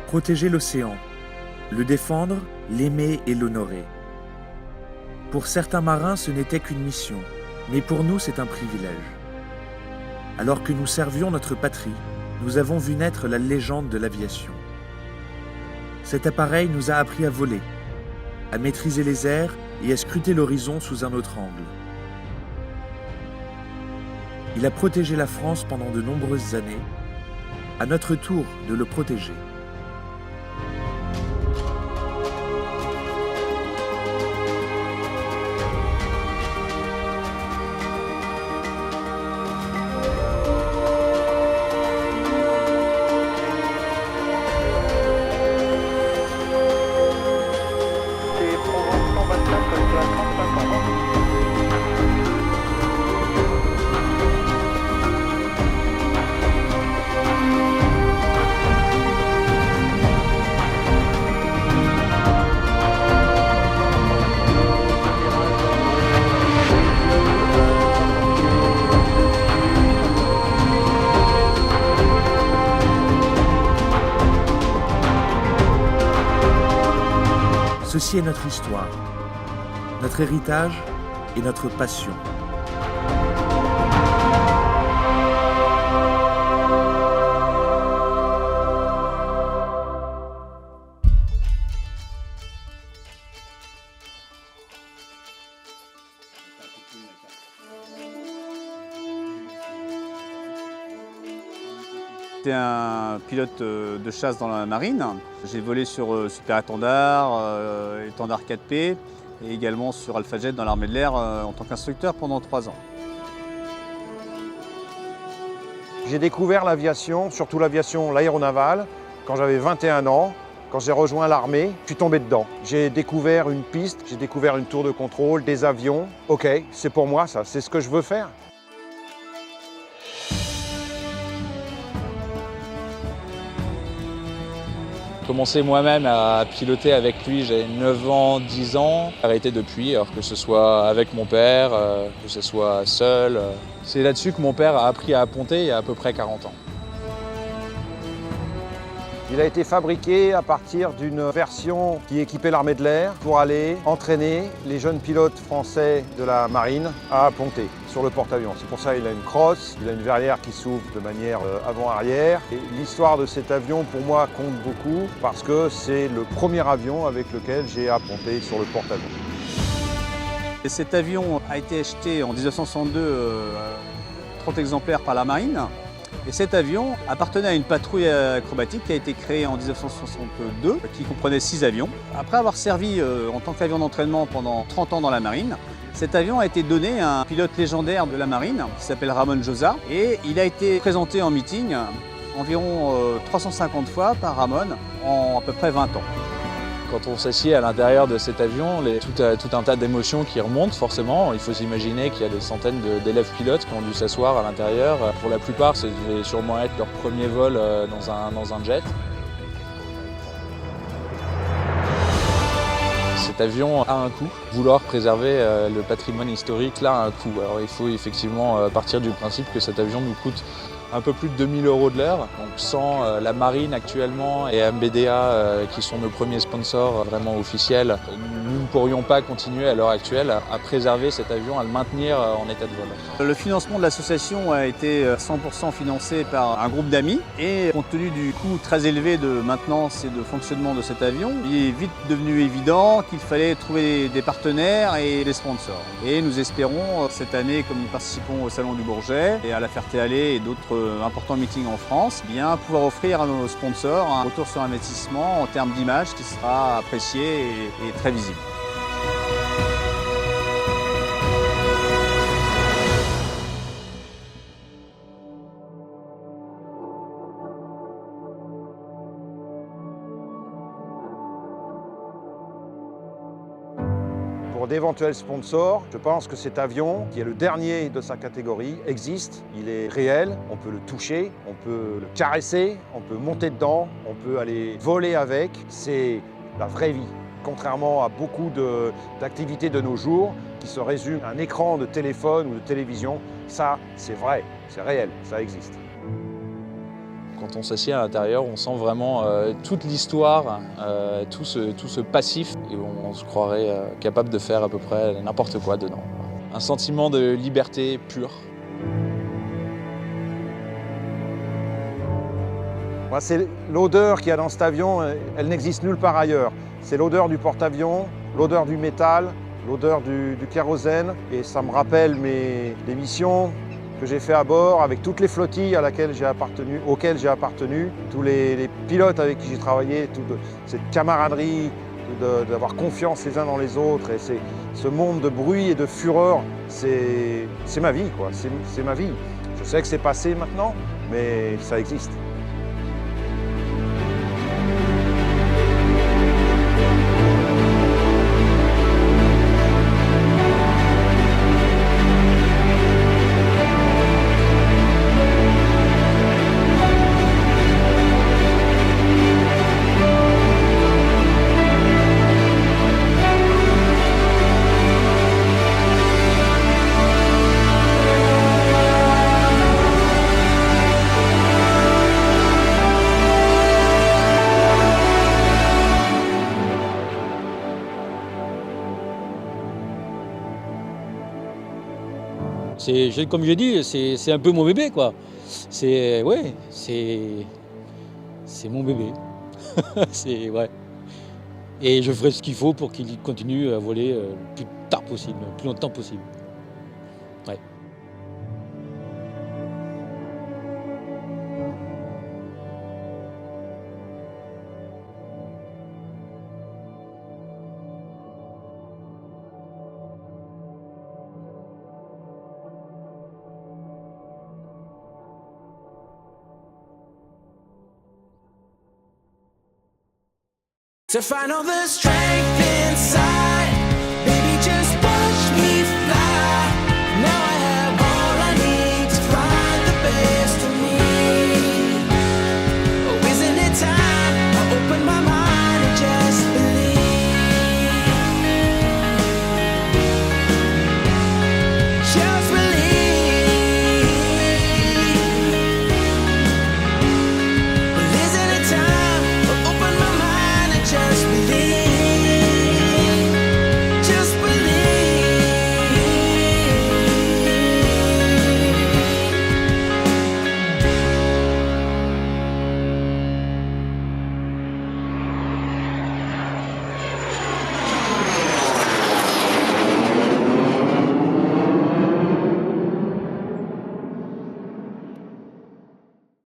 Protéger l'océan, le défendre, l'aimer et l'honorer. Pour certains marins, ce n'était qu'une mission, mais pour nous, c'est un privilège. Alors que nous servions notre patrie, nous avons vu naître la légende de l'aviation. Cet appareil nous a appris à voler, à maîtriser les airs et à scruter l'horizon sous un autre angle. Il a protégé la France pendant de nombreuses années. À notre tour de le protéger. Ceci est notre histoire, notre héritage et notre passion. J'étais un pilote de chasse dans la marine. J'ai volé sur Super Étendard, Étendard 4P et également sur Alpha Jet dans l'armée de l'air en tant qu'instructeur pendant 3 ans. J'ai découvert l'aviation, surtout l'aviation, l'aéronavale, quand j'avais 21 ans. Quand j'ai rejoint l'armée, je suis tombé dedans. J'ai découvert une piste, j'ai découvert une tour de contrôle, des avions. Ok, c'est pour moi ça, c'est ce que je veux faire. J'ai commencé moi-même à piloter avec lui, j'avais 9 ans, 10 ans. Arrêté depuis, alors que ce soit avec mon père, que ce soit seul. C'est là-dessus que mon père a appris à ponter il y a à peu près 40 ans. Il a été fabriqué à partir d'une version qui équipait l'armée de l'air pour aller entraîner les jeunes pilotes français de la marine à ponter sur le porte-avions. C'est pour ça qu'il a une crosse, il a une verrière qui s'ouvre de manière avant-arrière. Et l'histoire de cet avion, pour moi, compte beaucoup parce que c'est le premier avion avec lequel j'ai à ponter sur le porte-avions. Et cet avion a été acheté en 1962, 30 exemplaires par la marine. Et cet avion appartenait à une patrouille acrobatique qui a été créée en 1962, qui comprenait 6 avions. Après avoir servi en tant qu'avion d'entraînement pendant 30 ans dans la marine, cet avion a été donné à un pilote légendaire de la marine qui s'appelle Ramon Josa. Et il a été présenté en meeting environ 350 fois par Ramon en à peu près 20 ans. Quand on s'assied à l'intérieur de cet avion, tout un tas d'émotions qui remontent forcément. Il faut s'imaginer qu'il y a des centaines d'élèves pilotes qui ont dû s'asseoir à l'intérieur. Pour la plupart, ça devait sûrement être leur premier vol dans un jet. Cet avion a un coût. Vouloir préserver le patrimoine historique, là, a un coût. Alors il faut effectivement partir du principe que cet avion nous coûte un peu plus de 2 000 € de l'heure. Donc sans la marine actuellement et MBDA qui sont nos premiers sponsors vraiment officiels, nous ne pourrions pas continuer à l'heure actuelle à préserver cet avion, à le maintenir en état de vol. Le financement de l'association a été 100% financé par un groupe d'amis et compte tenu du coût très élevé de maintenance et de fonctionnement de cet avion, il est vite devenu évident qu'il fallait trouver des partenaires et des sponsors. Et nous espérons cette année, comme nous participons au Salon du Bourget et à la Ferté-Alais et d'autres importants meetings en France, bien pouvoir offrir à nos sponsors un retour sur investissement en termes d'image qui sera apprécié et très visible. Pour d'éventuels sponsors, je pense que cet avion, qui est le dernier de sa catégorie, existe. Il est réel, on peut le toucher, on peut le caresser, on peut monter dedans, on peut aller voler avec. C'est la vraie vie. Contrairement à beaucoup d'activités de nos jours qui se résument à un écran de téléphone ou de télévision, ça, c'est vrai, c'est réel, ça existe. Quand on s'assied à l'intérieur, on sent vraiment toute l'histoire, tout ce passif, et on se croirait capable de faire à peu près n'importe quoi dedans. Un sentiment de liberté pure. C'est l'odeur qu'il y a dans cet avion, elle n'existe nulle part ailleurs. C'est l'odeur du porte-avions, l'odeur du métal, l'odeur du kérosène, et ça me rappelle les missions que j'ai fait à bord avec toutes les flottilles auxquelles j'ai appartenu, tous les pilotes avec qui j'ai travaillé, toute cette camaraderie, d'avoir confiance les uns dans les autres, et ce monde de bruit et de fureur, c'est ma vie, quoi. C'est ma vie. Je sais que c'est passé maintenant, mais ça existe. Comme je dis, c'est un peu mon bébé, quoi. C'est mon bébé. Ouais. Et je ferai ce qu'il faut pour qu'il continue à voler le plus tard possible, le plus longtemps possible. Ouais. To find all the strength